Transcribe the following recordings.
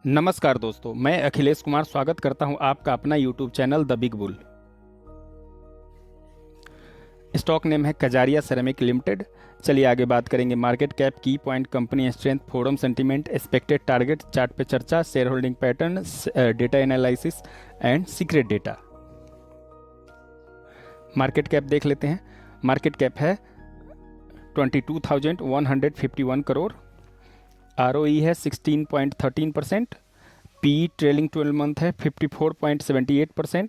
नमस्कार दोस्तों, मैं अखिलेश कुमार स्वागत करता हूं आपका अपना YouTube channel the big bull. Stock name है कजारिया सेरेमिक लिमिटेड। चलिए आगे बात करेंगे मार्केट कैप, की point, company strength, forum sentiment, expected target, chart पे चर्चा, share holding pattern, data analysis and secret data. Market cap देख लेते हैं। मार्केट कैप है 22,151 करोड़। ROE है 16.13%। पी ट्रेलिंग 12 मंथ है 54.78%,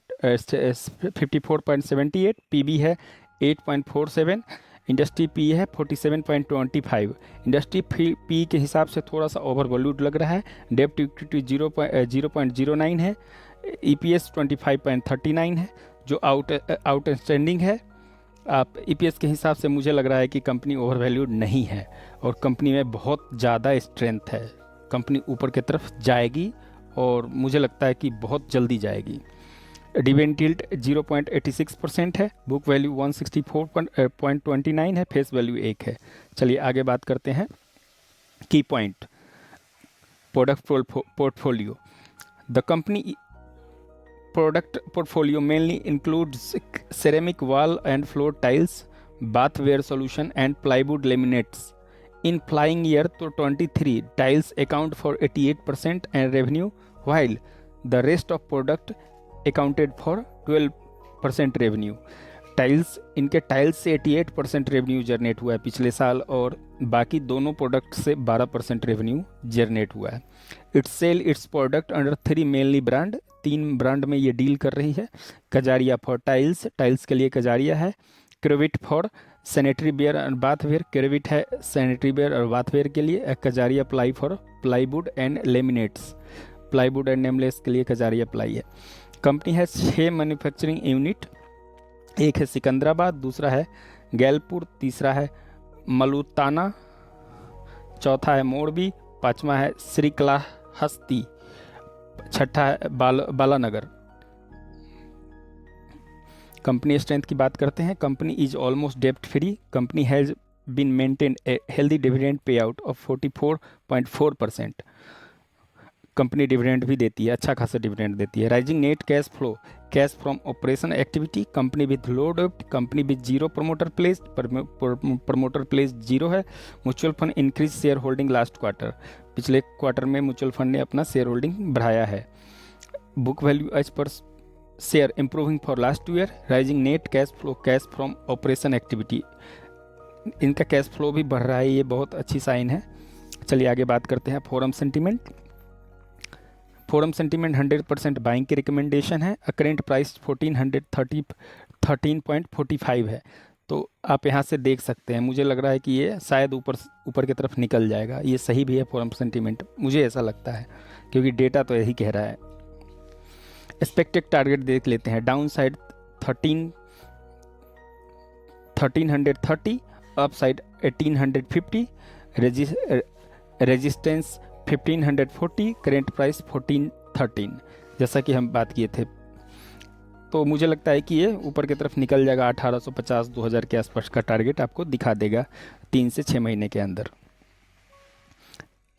54.78। पीबी है 8.47। इंडस्ट्री पी है 47.25। इंडस्ट्री पी के हिसाब से थोड़ा सा ओवर वैल्यूड लग रहा है। डेब्ट इक्विटी 0.09 है। EPS 25.39 है जो आउटस्टैंडिंग है। आप EPS के हिसाब से मुझे लग रहा है कि कंपनी ओवर वैल्यूड नहीं है और कंपनी में बहुत ज़्यादा स्ट्रेंथ है। कंपनी ऊपर की तरफ जाएगी और मुझे लगता है कि बहुत जल्दी जाएगी। डिविडेंड यील्ड 0.86% है। बुक वैल्यू 164.29 है। फेस वैल्यू 1 है। चलिए आगे बात करते हैं की point, product portfolio. The company product portfolio mainly includes ceramic wall and floor tiles, bathware solution and plywood laminates. In flying year to 23, tiles account for 88% and revenue, while the rest of product accounted for 12% revenue. Tiles, इनके tiles से 88% revenue generate हुआ है पिछले साल और बाकी दोनों product से 12% रेवेन्यू जनरेट हुआ है। Its sell its product under 3 mainly brand. 3 brand में ये डील कर रही है। कजारिया फॉर टाइल्स, टाइल्स के लिए कजारिया है। Kerovit for sanitary ware and bathware, Kerovit है सैनिटरी वेयर और बाथवेयर के लिए। Kajaria ply for plywood and laminates, plywood and nameless के लिए कजारिया प्लाई है। कंपनी है 6 मैन्युफैक्चरिंग यूनिट। एक है सिकंदराबाद, दूसरा है गैलपुर, तीसरा है मलुताना, चौथा है मोरबी, पांचवा है श्रीकालाहस्ती, छठा है बालानगर। कंपनी स्ट्रेंथ की बात करते हैं। कंपनी इज ऑलमोस्ट डेब्ट free. Company has been maintain a healthy dividend pay out of 44.4%। Company dividend भी देती है, अच्छा खासा डिविडेंड देती है। Rising net cash flow, cash from operation activity. Company with low डेब्ट, company with zero promoter place, promoter place zero है। Mutual fund increase share holding last quarter, पिछले क्वार्टर में म्यूचुअल फंड ने अपना शेयर होल्डिंग बढ़ाया है। Book value as per share improving for last year. Rising net cash flow, cash from operation activity, इनका cash flow भी बढ़ रहा है, ये बहुत अच्छी साइन है। चलिए आगे बात करते हैं forum sentiment. Forum sentiment 100% buying की रिकमेंडेशन है। करेंट प्राइस 13.45 है। तो आप यहाँ से देख सकते हैं, मुझे लग रहा है कि ये शायद ऊपर की तरफ निकल जाएगा। ये सही भी है फोरम सेंटीमेंट, मुझे ऐसा लगता है क्योंकि डेटा तो यही कह रहा है। एक्सपेक्टेड टारगेट देख लेते हैं। Down side 1330, up side 1850, resistance 1540, current price 1413, जैसा कि हम बात किए थे। तो मुझे लगता है कि ये ऊपर की तरफ निकल जाएगा। 1850-2000 के आसपास का टारगेट आपको दिखा देगा 3 से 6 महीने के अंदर।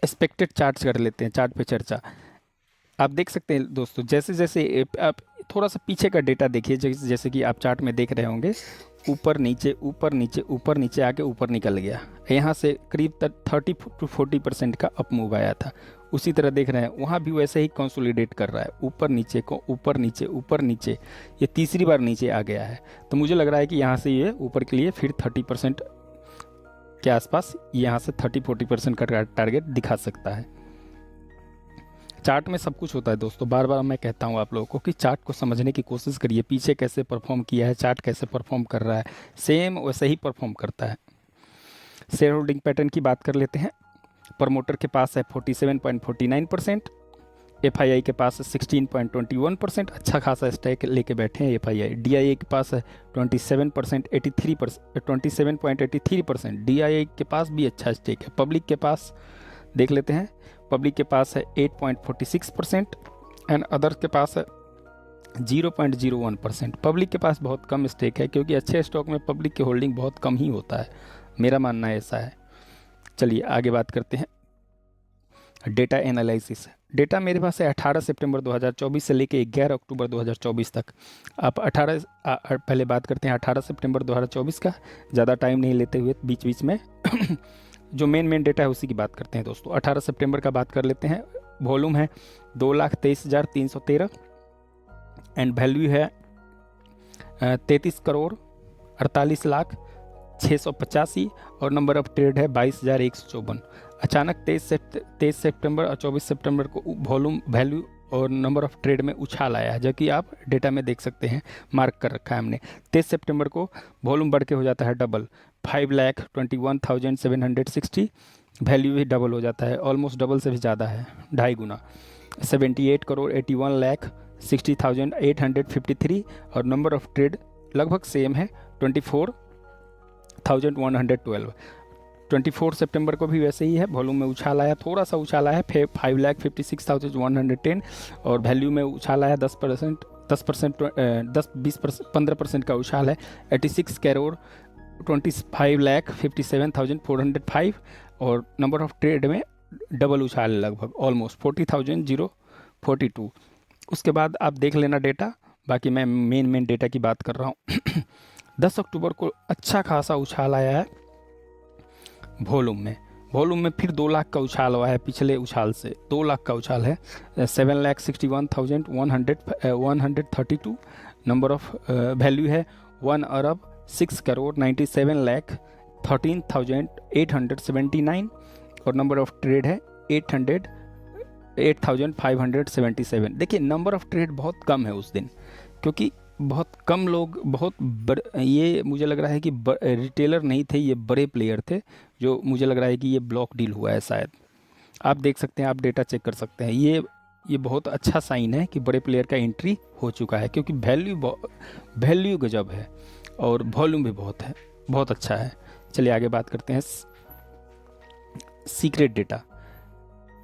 एक्सपेक्टेड चार्ट्स कर लेते हैं, चार्ट पे चर्चा। आप देख सकते हैं दोस्तों, जैसे जैसे आप थोड़ा सा पीछे का डेटा देखिए, जैसे कि आप चार्ट में देख रहे होंगे, ऊपर नीचे ऊपर नीचे ऊपर नीचे आके ऊपर निकल गया। यहाँ से करीब तक 30-40% का अप मूव आया था। उसी तरह देख रहे हैं वहाँ भी वैसे ही कंसोलिडेट कर रहा है, ऊपर नीचे को ऊपर नीचे ऊपर नीचे, ये तीसरी बार नीचे आ गया है। तो मुझे लग रहा है कि यहाँ से ये ऊपर के लिए फिर 30% के आसपास, यहाँ से 30-40% का टारगेट दिखा सकता है। चार्ट में सब कुछ होता है दोस्तों, बार बार मैं कहता हूँ आप लोगों को कि चार्ट को समझने की कोशिश करिए। पीछे कैसे परफॉर्म किया है, चार्ट कैसे परफॉर्म कर रहा है, सेम वैसे ही परफॉर्म करता है। शेयर होल्डिंग पैटर्न की बात कर लेते हैं। प्रमोटर के पास है 47.49%, FII के पास है 16.21%, अच्छा खासा स्टेक लेके बैठे हैं FII। DIA के पास है 27.83%, DIA के पास भी अच्छा स्टेक है। पब्लिक के पास देख लेते हैं, पब्लिक के पास है 8.46% एंड अदर्स के पास है 0.01%। पब्लिक के पास बहुत कम स्टेक है क्योंकि अच्छे स्टॉक में पब्लिक की होल्डिंग बहुत कम ही होता है, मेरा मानना ऐसा है। चलिए आगे बात करते हैं। Data analysis. डेटा मेरे पास है 18 सितंबर 2024 से लेके 11 अक्टूबर 2024 तक। आप पहले बात करते हैं 18 सितंबर 2024 का, ज़्यादा टाइम नहीं लेते हुए बीच बीच में जो मेन डेटा है उसी की बात करते हैं दोस्तों। 18 सितंबर का बात कर लेते हैं। वॉल्यूम है 2,23,313 एंड वैल्यू है 33,48,06,85 और नंबर ऑफ ट्रेड है 22,154। अचानक 23 सितंबर और 24 सितंबर को वॉल्यूम, वैल्यू और नंबर ऑफ ट्रेड में उछाल आया है, जो कि आप डेटा में देख सकते हैं, मार्क कर रखा है हमने। 23 सितंबर को वॉल्यूम बढ़ के हो जाता है डबल, 5,21,760, वैल्यू भी डबल हो जाता है, ऑलमोस्ट डबल से भी ज़्यादा है, 2.5 गुना, 78,81,60,853 और नंबर ऑफ ट्रेड लगभग सेम है, 24,112। 24 सितंबर को भी वैसे ही है, वॉल्यूम में उछाल आया, थोड़ा सा उछाल आया है 5,56,110 और वैल्यू में उछाल आया 10%, 15% का उछाल है, 86 करोड़ 25,57,405 और नंबर ऑफ ट्रेड में डबल उछाल लगभग, ऑलमोस्ट 40,042। उसके बाद आप देख लेना डेटा, बाकी मैं मेन डेटा की बात कर रहा हूँ। 10 अक्टूबर को अच्छा खासा उछाल आया है वॉल्यूम में फिर 2 लाख का उछाल हुआ है, पिछले उछाल से 2 लाख का उछाल है, 7,61,132। नंबर ऑफ वैल्यू है 1 अरब 6 करोड़ 97,13,879 और नंबर ऑफ ट्रेड है 8,577। देखिए नंबर ऑफ ट्रेड बहुत कम है उस दिन, क्योंकि बहुत कम लोग, ये मुझे लग रहा है कि रिटेलर नहीं थे, ये बड़े प्लेयर थे, जो मुझे लग रहा है कि ये ब्लॉक डील हुआ है शायद। आप देख सकते हैं, आप डेटा चेक कर सकते हैं, ये बहुत अच्छा साइन है कि बड़े प्लेयर का एंट्री हो चुका है, क्योंकि वैल्यू गजब है और वॉल्यूम भी बहुत अच्छा है। चलिए आगे बात करते हैं secret data.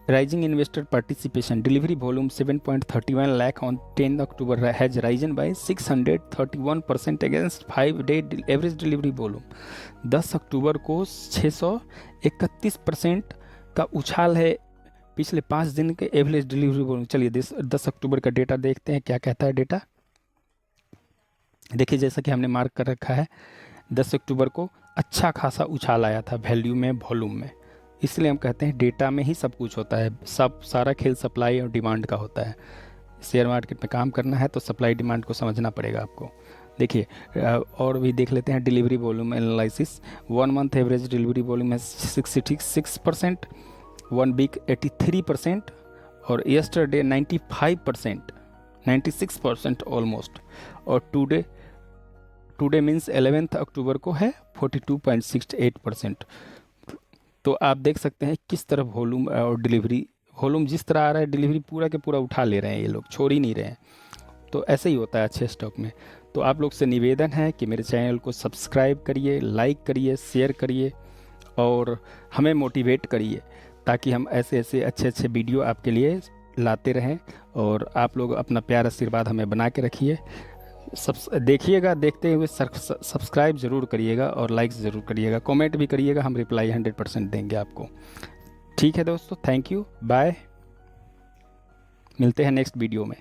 Rising investor participation, delivery volume 7.31 lakh on 10 October has risen by 631% against 5-day average delivery volume। 10 अक्टूबर को 631% का उछाल है पिछले 5 दिन के एवरेज डिलीवरी वॉल्यूम। चलिए 10 अक्टूबर का डेटा देखते हैं, क्या कहता है डेटा। देखिए जैसा कि हमने मार्क कर रखा है, 10 अक्टूबर को अच्छा खासा उछाल आया था वैल्यू में, वॉल्यूम में, इसलिए हम कहते हैं डेटा में ही सब कुछ होता है, सारा खेल सप्लाई और डिमांड का होता है। शेयर मार्केट में काम करना है तो सप्लाई डिमांड को समझना पड़ेगा आपको। देखिए और भी देख लेते हैं delivery volume analysis. 1 month average delivery volume है 66%, 1 वीक 83% और यस्टरडे 95%, 96% ऑलमोस्ट, और टुडे मीन्स 11 अक्टूबर को है 42.68%। तो आप देख सकते हैं किस तरह वॉल्यूम और डिलीवरी, वॉल्यूम जिस तरह आ रहा है, डिलीवरी पूरा के पूरा उठा ले रहे हैं ये लोग, छोड़ ही नहीं रहे हैं। तो ऐसे ही होता है अच्छे स्टॉक में। तो आप लोग से निवेदन है कि मेरे चैनल को सब्सक्राइब करिए, लाइक करिए, शेयर करिए और हमें मोटिवेट करिए, ताकि हम ऐसे अच्छे वीडियो आपके लिए लाते रहें। और आप लोग अपना प्यार आशीर्वाद हमें बना के रखिए, देखिएगा, देखते हुए सब्सक्राइब ज़रूर करिएगा और लाइक ज़रूर करिएगा, कमेंट भी करिएगा, हम रिप्लाई 100% देंगे आपको। ठीक है दोस्तों, थैंक यू, बाय, मिलते हैं नेक्स्ट वीडियो में।